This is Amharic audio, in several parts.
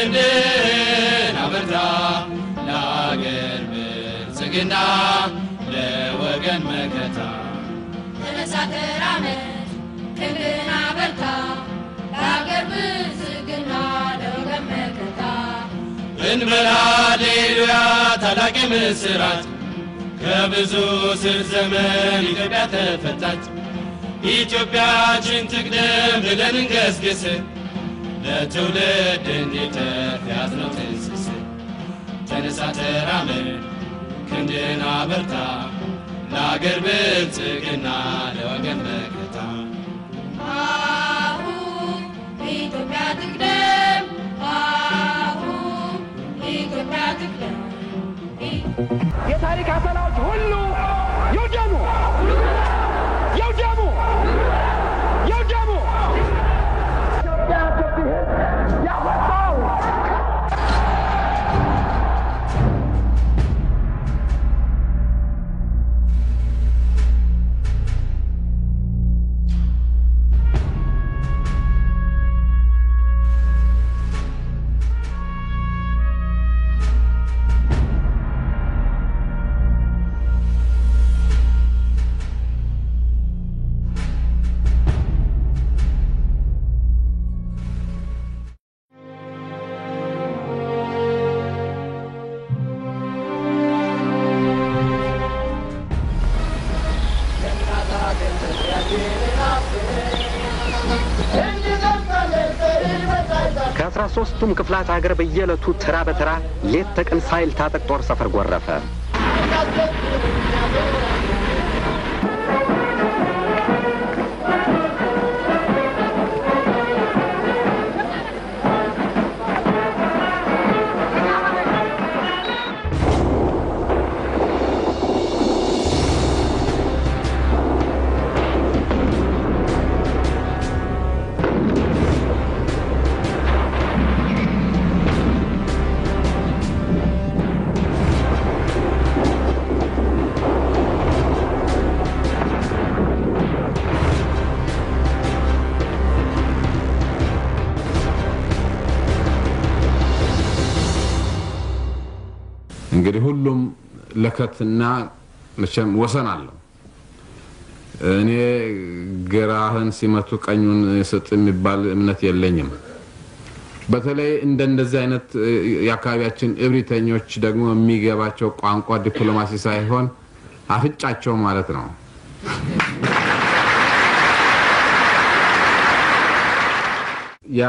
كندنا بردا لاغر بلصقنا لوغن مكتا تنساتر عمد كندنا بردا لاغر بلصقنا لوغن مكتا انبلا ليلويا تلاقي مسرات كبزو سر زمن ኢትዮጵያ ተፈታች ኢትዮጵያችን ትቅደም ብለን እንገስግስ ለትውልድ እንዲተርፍ ያዝነው ትንስስ ተነሳ ተራመድ ክንድና በርታ ለአገር ብልጽግና ለወገን መከታ አሁን ኢትዮጵያ ትቅደም አሁን ኢትዮጵያ ትቅደም የታሪክ አሰላዎች ሁሉ ይውደሙ ይውደሙ ይውደሙ ኢትዮጵያ ትብህት ያወጣው ከ13ቱም ክፍላት ሀገር በየዕለቱ ተራ በተራ ሌት ተቀን ሳይል ታጠቅ ጦር ሰፈር ጎረፈ። እንግዲህ ሁሉም ለከትና መቼም ወሰን አለው። እኔ ግራህን ሲመቱ ቀኙን ስጥ የሚባል እምነት የለኝም። በተለይ እንደዚህ አይነት የአካባቢያችን እብሪተኞች ደግሞ የሚገባቸው ቋንቋ ዲፕሎማሲ ሳይሆን አፍጫቸው ማለት ነው። ያ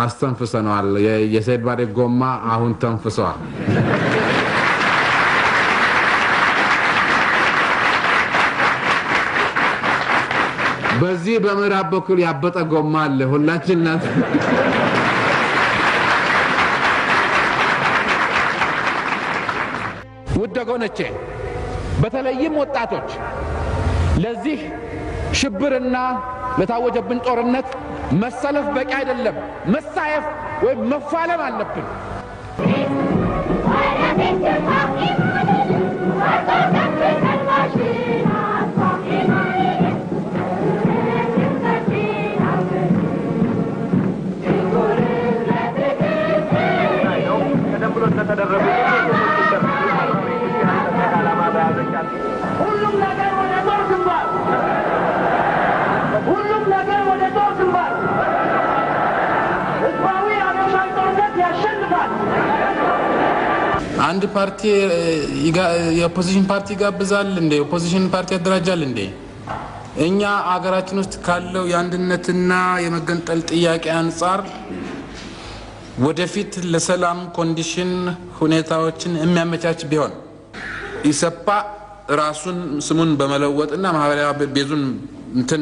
አስተንፍሰናል። የሰይድ ባሬ ጎማ አሁን ተንፍሰዋል። በዚህ በምዕራብ በኩል ያበጠ ጎማ አለ ሁላችን ናት። ውድ ወገኖቼ በተለይም ወጣቶች ለዚህ ሽብርና ለታወጀብን ጦርነት መሰለፍ በቂ አይደለም፣ መሳየፍ ወይ መፋለም አለብን። ሁሉም ነገር ወደ ጦር ግንባር፣ ሁሉም ነገር ወደ ጦር ግንባር። ህዝባዊ አብዮታዊ ጦርነት ያሸንፋል። አንድ ፓርቲ የኦፖዚሽን ፓርቲ ጋብዛል እንዴ? ኦፖዚሽን ፓርቲ ያደራጃል እንዴ? እኛ አገራችን ውስጥ ካለው የአንድነትና የመገንጠል ጥያቄ አንፃር ወደፊት ለሰላም ኮንዲሽን ሁኔታዎችን የሚያመቻች ቢሆን ኢሰፓ ራሱን ስሙን በመለወጥና ማህበራዊ ቤዙን እንትን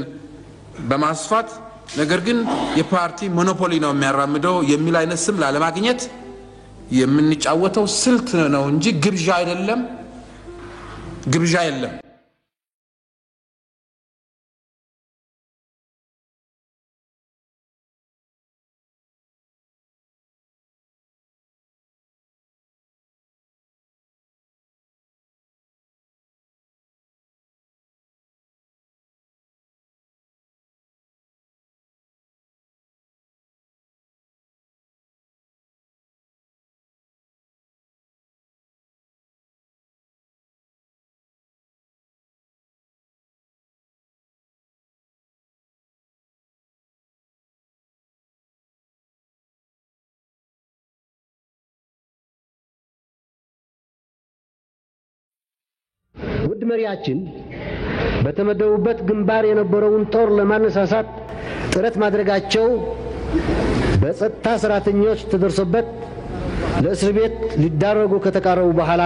በማስፋት ነገር ግን የፓርቲ ሞኖፖሊ ነው የሚያራምደው የሚል አይነት ስም ላለማግኘት የምንጫወተው ስልት ነው እንጂ ግብዣ አይደለም። ግብዣ የለም። ውድ መሪያችን በተመደቡበት ግንባር የነበረውን ጦር ለማነሳሳት ጥረት ማድረጋቸው በጸጥታ ሰራተኞች ተደርሶበት ለእስር ቤት ሊዳረጉ ከተቃረቡ በኋላ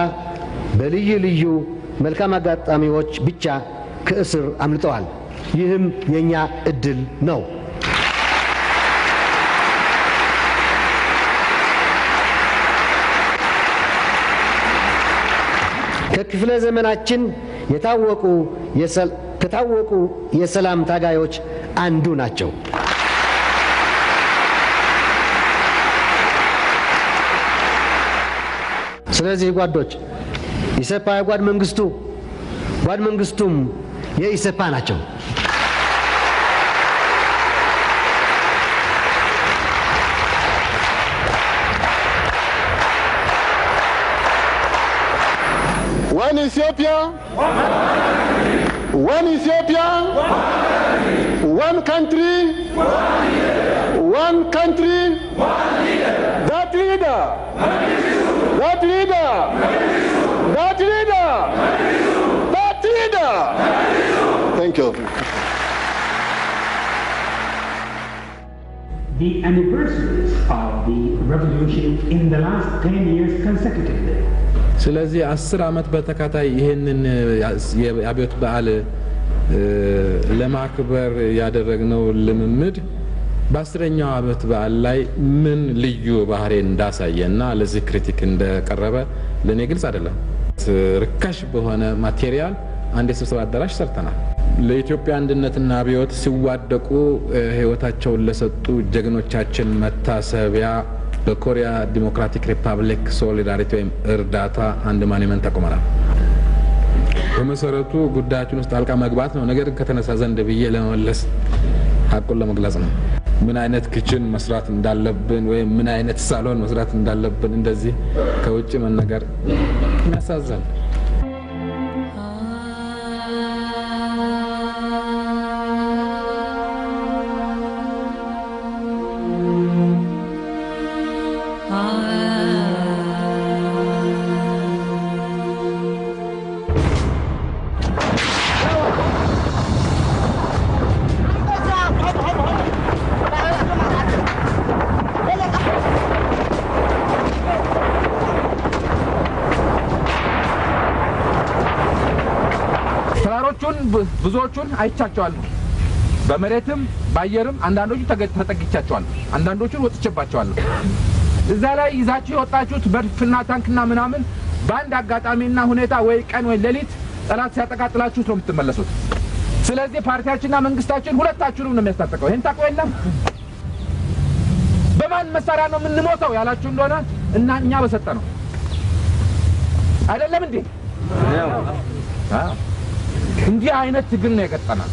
በልዩ ልዩ መልካም አጋጣሚዎች ብቻ ከእስር አምልጠዋል። ይህም የኛ እድል ነው። ከክፍለ ዘመናችን ከታወቁ የሰላም ታጋዮች አንዱ ናቸው። ስለዚህ ጓዶች ኢሰፓ ጓድ መንግስቱም የኢሰፓ ናቸው። One Ethiopia, one country, one country, that leader, Thank you. The anniversaries of the revolution in the last 10 years consecutively. ስለዚህ 10 አመት በተከታታይ ይሄንን የአብዮት በዓል ለማክበር ያደረግነው ልምምድ በ10ኛው አመት በዓል ላይ ምን ልዩ ባህሪ እንዳሳየና ለዚህ ክሪቲክ እንደቀረበ ለኔ ግልጽ አይደለም። ርካሽ በሆነ ማቴሪያል አንድ የስብሰባ አዳራሽ ሰርተናል። ለኢትዮጵያ አንድነትና አብዮት ሲዋደቁ ህይወታቸውን ለሰጡ ጀግኖቻችን መታሰቢያ በኮሪያ ዲሞክራቲክ ሪፐብሊክ ሶሊዳሪቲ ወይም እርዳታ አንድ ማኑመንት አቆመናል። በመሰረቱ ጉዳያችን ውስጥ አልቃ መግባት ነው። ነገር ከተነሳ ዘንድ ብዬ ለመመለስ ሐቁን ለመግለጽ ነው። ምን አይነት ኪችን መስራት እንዳለብን ወይ ምን አይነት ሳሎን መስራት እንዳለብን እንደዚህ ከውጭ መነገር የሚያሳዝን ብዙዎቹን አይቻቸዋለሁ። በመሬትም ባየርም አንዳንዶቹ ተጠግቻቸዋለሁ፣ አንዳንዶቹን ወጥቼባቸዋለሁ። እዛ ላይ ይዛችሁ የወጣችሁት በድፍና ታንክና ምናምን በአንድ አጋጣሚና ሁኔታ ወይ ቀን ወይ ሌሊት ጠላት ሲያጠቃጥላችሁ ነው የምትመለሱት። ስለዚህ ፓርቲያችንና መንግስታችን ሁለታችሁንም ነው የሚያስታጥቀው። ይሄን ታውቁ የለም? በማን መሳሪያ ነው የምንሞተው ያላችሁ እንደሆነ እና እኛ በሰጠነው አይደለም እንዴ? እንዲህ አይነት ትግል ነው የገጠመን።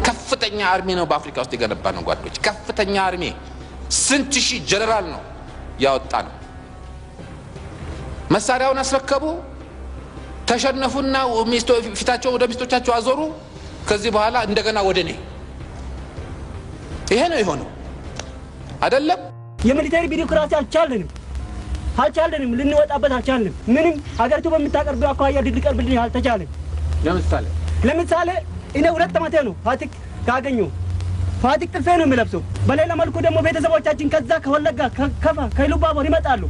ከፍተኛ አርሚ ነው በአፍሪካ ውስጥ የገነባ ነው ጓዶች። ከፍተኛ አርሚ ስንት ሺህ ጀነራል ነው ያወጣ ነው። መሳሪያውን አስረከቡ፣ ተሸነፉና ፊታቸው ወደ ሚስቶቻቸው አዞሩ። ከዚህ በኋላ እንደገና ወደኔ ይሄ ነው የሆነው አይደለም። የሚሊተሪ ቢሮክራሲ አልቻለንም ልንወጣበት አልቻለንም። ምንም ሀገሪቱ በሚታቀርበው አኳያ ሊቀርብልን አልተቻለም። ለምሳሌ እኔ 2 ዓመቴ ነው ፋቲክ ካገኘሁ ፋቲክ ጥፌ ነው የምለብሰው። በሌላ መልኩ ደግሞ ቤተሰቦቻችን ከዛ ከወለጋ ከከፋ ከኢሉባቦር ይመጣሉ።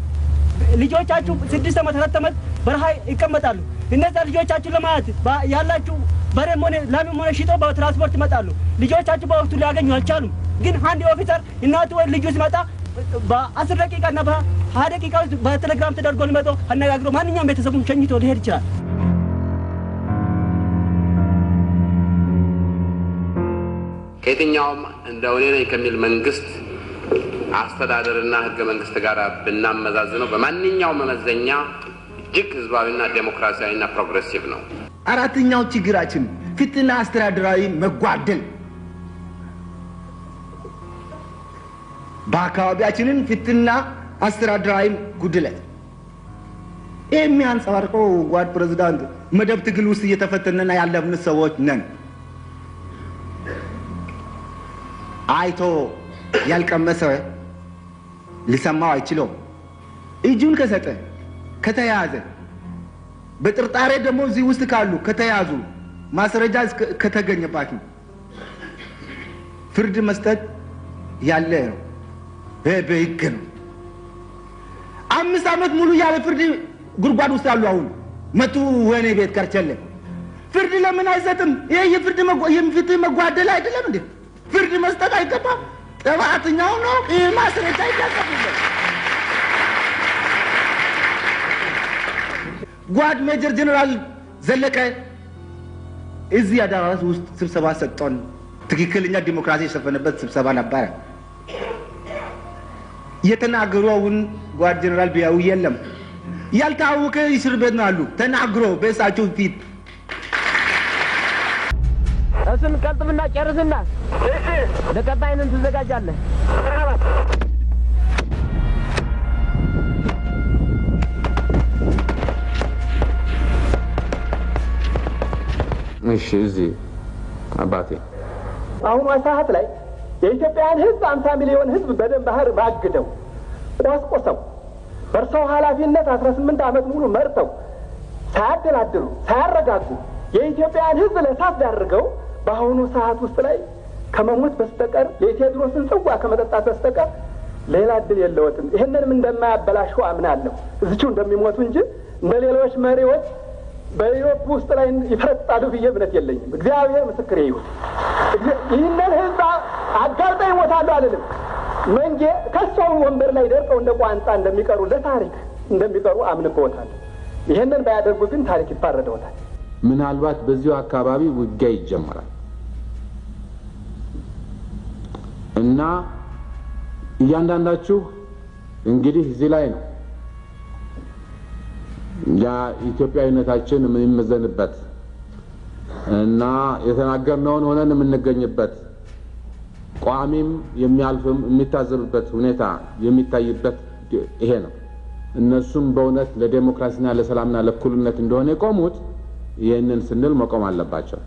ልጆቻችሁ 6 ዓመት 4 ዓመት በረሃ ይቀመጣሉ። እነዛ ልጆቻችሁ ለማየት ያላችሁ በሬም ሆነ ላምም ሆነ ሽጦ በትራንስፖርት ይመጣሉ። ልጆቻችሁ በወቅቱ ሊያገኙ አልቻሉም። ግን አንድ ኦፊሰር እናቱ ወይ ልጁ ሲመጣ በ10 ደቂቃና በ20 ደቂቃ በቴሌግራም ተደርጎ ሊመጣ አነጋግሮ ማንኛውም ቤተሰቡን ሸኝቶ ሊሄድ ይችላል። ከየትኛውም እንደው እኔ ነኝ ከሚል መንግስት አስተዳደርና ህገ መንግስት ጋር ብናመዛዝነው በማንኛውም መመዘኛ እጅግ ህዝባዊና ዴሞክራሲያዊና ፕሮግሬሲቭ ነው። አራተኛው ችግራችን ፍትህና አስተዳደራዊ መጓደል በአካባቢያችንን ፍትህና አስተዳደራዊ ጉድለት የሚያንጸባርቀው ጓድ ፕሬዝዳንት መደብ ትግል ውስጥ እየተፈተነና ያለብን ሰዎች ነን። አይቶ ያልቀመሰ ሊሰማው አይችልም። እጁን ከሰጠ ከተያዘ በጥርጣሬ ደግሞ እዚህ ውስጥ ካሉ ከተያዙ ማስረጃ ከተገኘባቸው ፍርድ መስጠት ያለ ነው። በህግ ነው። 5 ዓመት ሙሉ ያለ ፍርድ ጉድጓድ ውስጥ ያሉ አሁን መጡ ወኔ ቤት ከርቸለ ፍርድ ለምን አይሰጥም? ይሄ የፍትህ መጓደል አይደለም እንዴ? ፍርድ መስጠት አይገባም? ጥፋተኛው ነው ማስረጃ ይደረግለት። ጓድ ሜጀር ጀነራል ዘለቀ እዚህ አዳራሽ ውስጥ ስብሰባ ሰጥቶን ትክክለኛ ዲሞክራሲ የሰፈነበት ስብሰባ ነበር። የተናገሩውን ጓድ ጀነራል ቢያው የለም ያልታወቀ እስር ቤት ነው አሉ ተናግሮ በእሳቸው ፊት እሱን ቀጥብና ጨርስና ለቀጣይንም ትዘጋጃለህ። እሺ እዚህ አባቴ አሁን ሰዓት ላይ የኢትዮጵያን ህዝብ 50 ሚሊዮን ህዝብ በደም ባህር ማግደው ዳስቆሰው በርሰው ኃላፊነት 18 ዓመት ሙሉ መርተው ሳያደላድሉ ሳያረጋጉ የኢትዮጵያን ህዝብ ለሳት ዳርገው በአሁኑ ሰዓት ውስጥ ላይ ከመሞት በስተቀር የቴዎድሮስን ጽዋ ከመጠጣት በስተቀር ሌላ እድል የለውም። ይሄንንም እንደማያበላሹ አምናለሁ። እዚሁ እንደሚሞቱ እንጂ እንደሌሎች መሪዎች በዩሮፕ ውስጥ ላይ ይፈረጣሉ ብዬ እምነት የለኝም። እግዚአብሔር ምስክሬ ይሁን። ይህንን ህዝብ አጋልጠው ይሞታሉ አልልም። መንጌ ከሰው ወንበር ላይ ደርቀው እንደ ቋንጣ እንደሚቀሩ ለታሪክ እንደሚቀሩ አምንበታል። ይሄንን ባያደርጉ ግን ታሪክ ይፋረደውታል። ምናልባት በዚሁ አካባቢ ውጊያ ይጀምራል እና እያንዳንዳችሁ እንግዲህ እዚህ ላይ ነው ያ ኢትዮጵያዊነታችን የሚመዘንበት እና የተናገርነውን ሆነን የምንገኝበት ቋሚም የሚያልፍም የሚታዘብበት ሁኔታ የሚታይበት ይሄ ነው። እነሱም በእውነት ለዲሞክራሲና ለሰላምና ለእኩልነት እንደሆነ የቆሙት ይሄንን ስንል መቆም አለባቸው።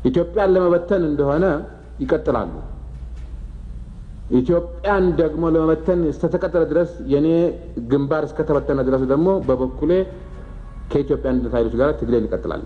ኢትዮጵያን ለመበተን እንደሆነ ይቀጥላሉ። ኢትዮጵያን ደግሞ ለመበተን እስከተቀጠለ ድረስ የኔ ግንባር እስከተበተነ ድረስ ደግሞ በበኩሌ ከኢትዮጵያ አንድነት ኃይሎች ጋር ትግሌን ይቀጥላል።